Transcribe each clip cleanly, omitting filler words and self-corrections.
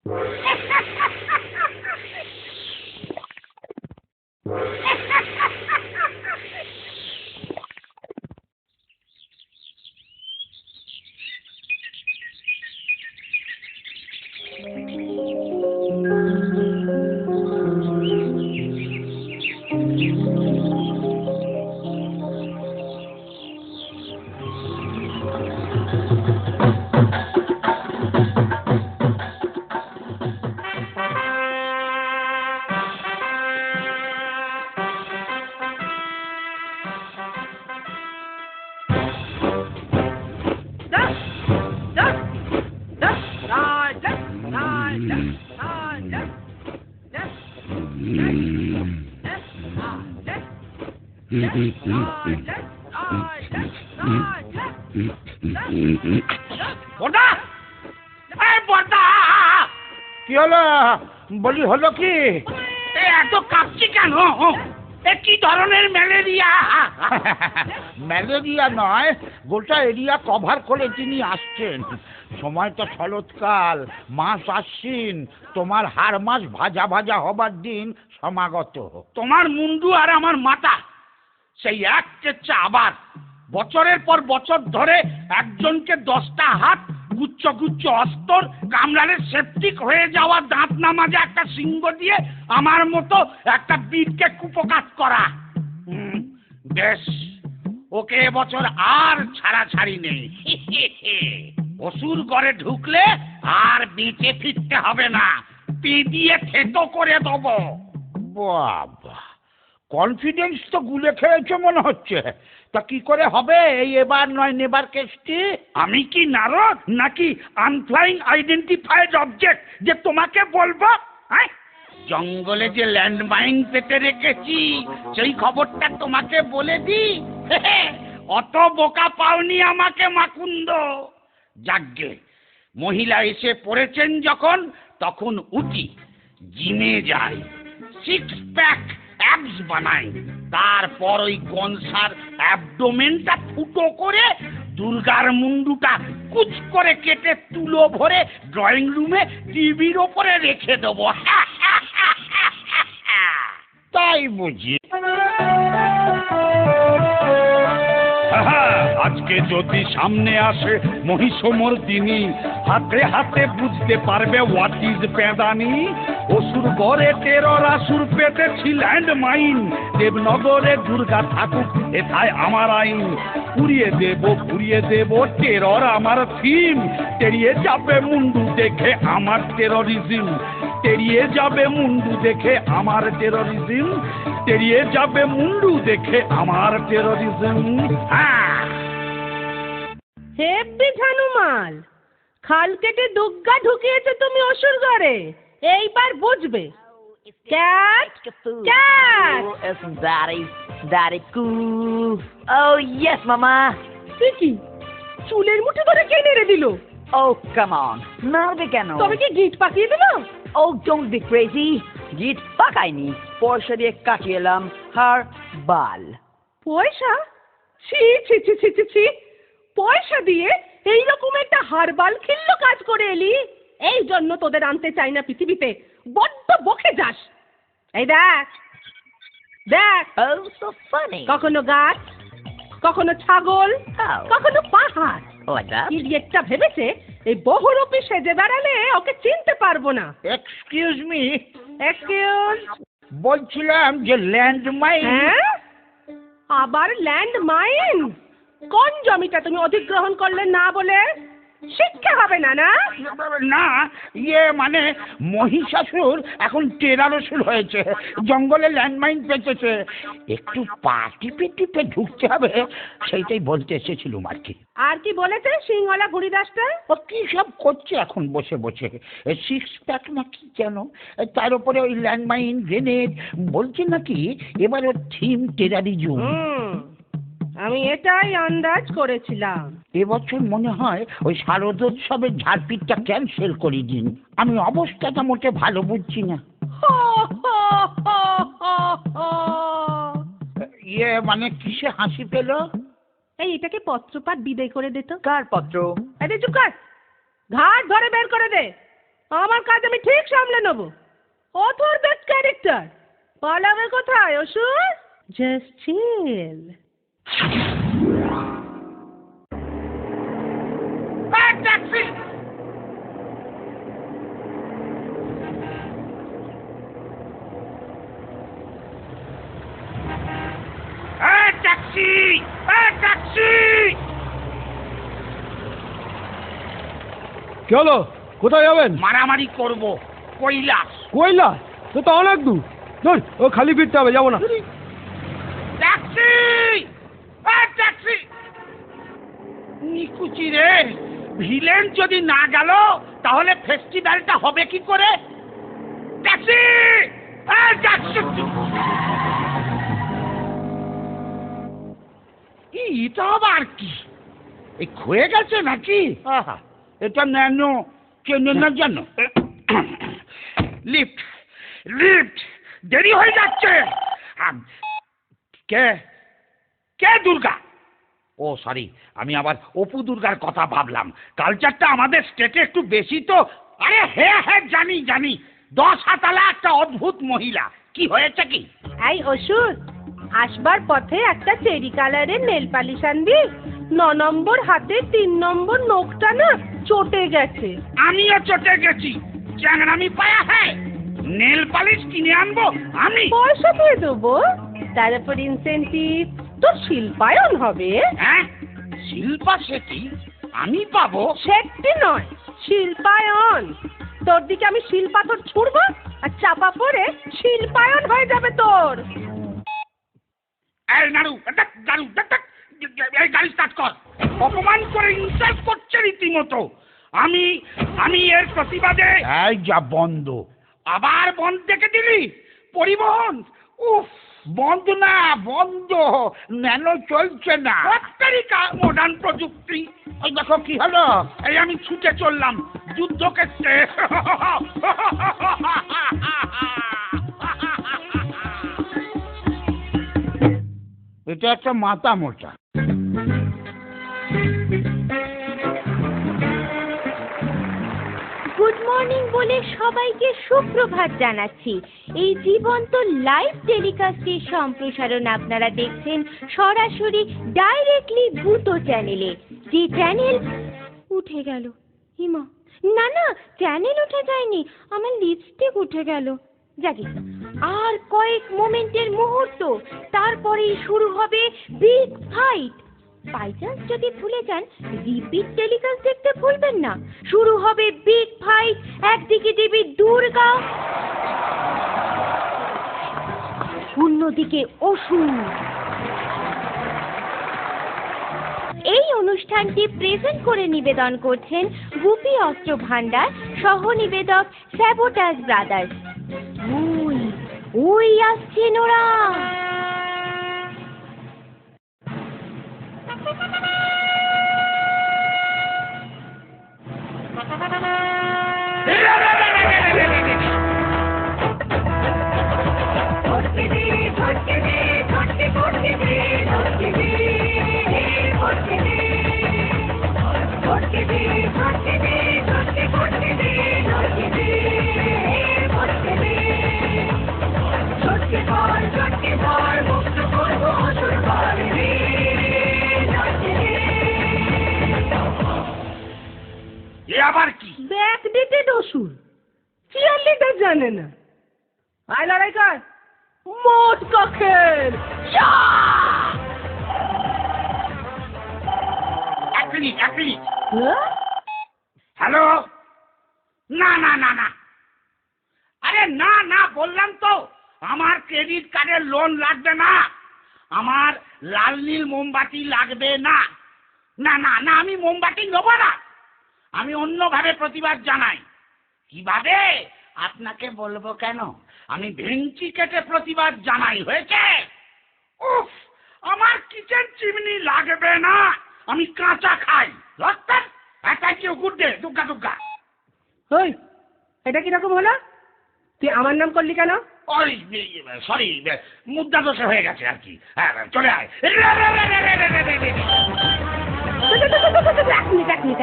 কি হলো বলি, হলো কি? এত কাঁপছি কেন? কি ধরনের ম্যালেরিয়া? ম্যালেরিয়া নয়, গোটা এরিয়া কভার করে তিনি আসছেন। সময় তো শরৎকাল, মাস আশ্বিন, তোমার হাড় মাস ভাজা ভাজা হবার দিন সমাগত। তোমার মুন্ডু আর আমার মাথা সেই এক চেচ্চা আবার। বছরের পর বছর ধরে একজনকে 10টা হাত, গুচ্ছ গুচ্ছ অস্তর, কামড়ালে সেপটিক হয়ে যাওয়া দাঁত না মাজা একটা সিংহ দিয়ে আমার মতো একটা বীরকে কুপকাত করা। বেশ, ওকে এবছর আর ছাড়াছাড়ি নেই। অসুর ঘরে ঢুকলে আর বেঁচে ফিরতে হবে না, পি দিয়ে থেতো করে দেবো। বাবা, কনফিডেন্স তো গুলে খেয়েছে মনে হচ্ছে। তা কি করে হবে এই এবার নয় নেবার কেসটি? আমি কি নারদ নাকি আনফ্লাইং আইডেন্টিফাইড অবজেক্ট যে তোমাকে বলবো? জঙ্গলে যে ল্যান্ডমাইন পেতে রেখেছি সেই খবরটা তোমাকে বলে দি। অত বোকা পাওনি আমাকে মাকুন্দ। যাগ্গে, মহিলা এসে পড়েছেন যখন, তখন উঠি, জিমে যাই, 6 প্যাক অ্যাবস বানাই, তারপর ওই গনসার অ্যাবডোমেনটা ফুটো করে দুর্গার মুন্ডুটা কুচ করে কেটে তুলো ভরে ড্রয়িং রুমে টিভির ওপরে রেখে দেবো। তাই বুঝি? আজকে যদি সামনে আসে মহিষমর্দিনী, হাতে হাতে বুঝতে পারবে হোয়াট ইজ পেদানি। অসুর গড়ে টেরর আসুর পেতেছি ল্যান্ড মাইন, দেবনগরে দুর্গা থাকুক এথায় আমার আইন। পুড়িয়ে দেব টেরর আমার থিম, তেড়িয়ে যাবে মুন্ডু দেখে আমার টেররিজম, তেড়িয়ে যাবে মুন্ডু দেখে আমার টেররিজম, তেড়িয়ে যাবে মুন্ডু দেখে আমার টেররিজম। হেব্বি ঝানুমাল, খাল কেটে দুগ্গা ঢুকিয়েছে তুমি অসুর ঘরে, এইবার বুঝবে। Cat cat, Daddy cool. Oh yes, Mama. কি চুলের মুঠি ধরে কে নেড়ে দিল? Oh come on, নাড়বে কেন? তবে কি গিট পাকিয়ে দিল? Oh don't be crazy. গিট পাকাইনি, পয়সা দিয়ে কাটিয়ে এলাম হার বাল। পয়সা? ছি ছি ছি ছি ছি ছি, পয়সা দিয়ে এইরকম একটা হারবাল খিল্ল কাজ করে এলি? এই জন্য তোদের আনতে চাই না পৃথিবীতে, বড্ড বকে যাস। এই দেখ দেখ, Oh so funny. কখনো গাছ, কখনো ছাগল, কখনো পাহাড়। Like that? ইডিয়েটটা ভেবেছে এই বহুরূপী সেজে বেড়ালে ওকে চিনতে পারবো না। Excuse me, excuse? বলছিলাম যে ল্যান্ডমাইন। হ্যাঁ, আবার ল্যান্ড মাইন? কোন জমিটা তুমি অধিগ্রহণ করলে না বলে? শিক্ষা হবে না? না না, ইয়ে মানে মহিষাসুর এখন টেরারসুর হয়েছে, জঙ্গলে ল্যান্ডমাইন পেতেছে, একটু পা টিপে টিপে ঢুকতে হবে, সেইটাই বলতে এসেছিলুম আর কি। আর কি বলেছে সিংহলা বুড়িদাসটা? ও কি সব করছে এখন বসে বসে, 6 প্যাক না কি যেন, তার উপরে ওই ল্যান্ডমাইন গ্রেনেড, বলছে নাকি এবার ওর থিম টেরারিজম। আমি এটাই আন্দাজ করেছিলাম। এবছর মনে হয় ওই শারদোৎসবের ঝাড়পিটটা ক্যান্সেল করে দিন, আমি অবস্থাটা মোটে ভালো বুঝছি না। ইয়ে মানে কিসে হাসি পেল? এই এটাকে পত্রপাঠ বিদায় করে দে তো। কার পত্র? আরে চুপ কর, ঘাট ধরে বের করে দে। আমার কাজ আমি ঠিক সামলে নেব। অথর বেস্ট ক্যারেক্টার পালাবে কোথায় অসুর? Just chill. Taxi! Taxi! Taxi! কি হলো? কোথায় যাবেন? মারামারি করব, কৈলাস। কইলা তো তো অনেক দূর। ধর, ও খালি ফিরতে হবে, যাবো না। ট্যাক্সি! ট্যাক্সি! নিকুচি রে, ভিলেন যদি না গেল তাহলে ফেস্টিভ্যালটা হবে কি করে? ট্যাক্সি! ট্যাক্সি! এটা আবার কি? এই ক্ষয়ে গেছে নাকি? আহা, এটা ন্যানো চেনের জন্য। Lift, lift! দেরি হয়ে যাচ্ছে। কে কে দুর্গা? ও সরি, আমি আবার অপু দুর্গার কথা ভাবলাম। কালচারটা আমাদের স্টেটে একটু বেশি তো। আরে হ্যাঁ হ্যাঁ, জানি জানি, 10 হাতালা একটা অদ্ভুত মহিলা। কি হয়েছে কি? এই অসুর, আসবার পথে একটা চেরি কালারের নেল পালিশ আনবি। 9 নম্বর হাতে 3 নম্বর নখটা না চটে গেছে। আমিও চটে গেছি। চ্যাংরামি পায়া হ্যাঁ, নেল পালিশ কিনে আনবো আমি? পয়সা দিয়ে দেবো, তার উপর ইনসেন্টিভ তোর শিল্পায়ন হবে। হ্যাঁ, শিল্পা শেঠি আমি পাবো? সেটি নয়, শিল্পায়ন। তোর দিকে আমি শিলপাথর ছুড়বো আর চাপা পড়ে শিল্পায়ন হয়ে যাবে তোর। এই নাড়ু, নাড়ু, এই গাড়ি স্টার্ট কর। অপমান করে ইনসাল্ট করছে রীতিমতো। আমি এর প্রতিবাদে। এই যা বন্ধ। আবার বন্ধ দেখে দিলি? পরিবহন উফ, বন্ধ না, বন্ধ। ন্যানো চলছে না। আমেরিকা মডার্ন প্রযুক্তি। ওই দেখো কি হলো। এই আমি ছুটে চললাম যুদ্ধক্ষেত্রে। এটা একটা মাথা মোটা। গুড মর্নিং বলে সবাইকে সুপ্রভাত জানাচ্ছি। এই জীবন্ত লাইভ টেলিকাস্টের সম্প্রসারণ আপনারা দেখছেন সরাসরি ডাইরেক্টলি ভূতো চ্যানেলে। যে চ্যানেল উঠে গেল। হিমা, না না, চ্যানেল উঠে যায়নি, আমার লিপস্টিক উঠে গেল। যাকে আর কয়েক মোমেন্টের মুহূর্ত, তারপরেই শুরু হবে বিগ ফাইট। বাই চান্স যদি ভুলে যান, রিপিট টেলিকাস্ট দেখতে ভুলবেন না। শুরু হবে বিগ ফাইট। একদিকে দেবী দুর্গা, অন্যদিকে অসুর। এই অনুষ্ঠানটি প্রেজেন্ট করে নিবেদন করছেন গুপি অস্ত্র ভান্ডার, সহ নিবেদক স্যাবোটাজ ব্রাদার্স। ওই ওই আসছেন ওরা। আবার কি? ব্যাকডেটেড অসুর, চিয়ার লিডার জানে না। আয় লড়াই কর, মোট কখের। এক মিনিট। হ্যালো? না না না না, আরে না না বললাম তো, আমার ক্রেডিট কার্ডের লোন লাগবে না। আমার লাল নীল মোমবাতি লাগবে না। না না না, আমি মোমবাতি নেবো না। আমি অন্যভাবে প্রতিবাদ জানাই। কিভাবে আপনাকে বলবো কেন? আমি ভেঙচি কেটে প্রতিবাদ জানাই। হয়েছে? উফ, আমার কিচেন চিমনি লাগবে না, আমি কাঁচা খাই। লস্তান thank you, good day. Durga Durga. ওই, এটা কিরকম হলো? তুই আমার নাম করলি কেন? ওই সরি, মুদ্রা দোষে হয়ে গেছে আর কি। হ্যাঁ, চলে আয়।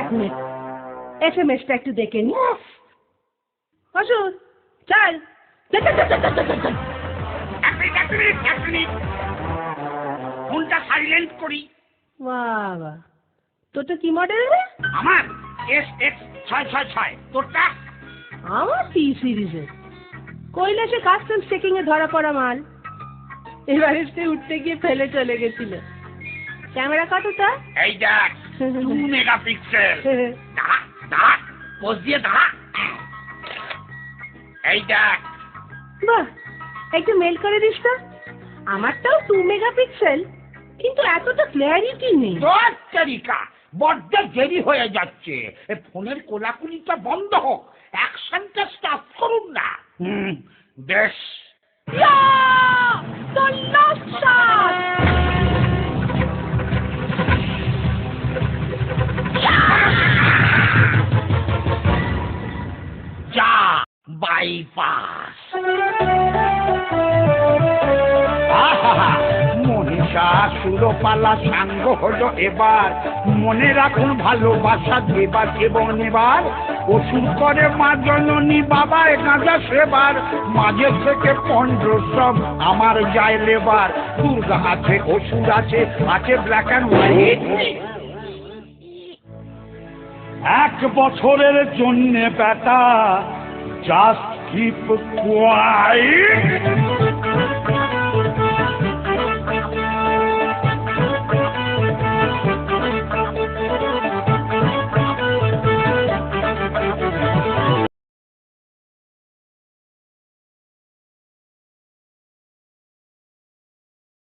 এক মিনিট, SMS টা একটু দেখে নি। অসুর চল চল, চল, চল, চল, চল, চল, চল। এক মিনিট ফোনটা সাইলেন্ট করি। বাবা তোরটা কি মডেল রে? আমার SX666, তোরটা? আমার টি সিরিজের কৈলাসে কাস্টমস চেকিং এ ধরা পড়া মাল, এভারেস্টে উঠতে গিয়ে ফেলে চলে গেছিল। ক্যামেরা কতটা? এই দেখ 2 মেগাপিক্সেল। দাঁড়া দাঁড়া, পোজ দিয়ে দাঁড়া। এই দেখ। বাহ, একটু মেল করে দিস তো। আমারটাও 2 মেগাপিক্সেল, কিন্তু এতটা ক্ল্যারিটি নেই। তোর তারিকা বড্ড দেরি হয়ে যাচ্ছে, এ ফোনের কোলাকুলিটা বন্ধ হোক, অ্যাকশনটা স্টার্ট করুন না। বেশ। ইয়া! The last shot! যা বাইপাস। মনীষা সুরপালা সাঙ্গ হলো এবার, মনে রাখুন ভালোবাসা দেবার এবং নেবার। অসুর করে মা জননী বাবায় গাঁজা সেবার, মাঝে থেকে 15 সব আমার যায় লেবার। দুর্গা আছে, অসুর আছে, আছে ব্ল্যাক অ্যান্ড হোয়াইট। 1 বছরের জন্যে বেটা জাস্ট কিপ কোয়াইট।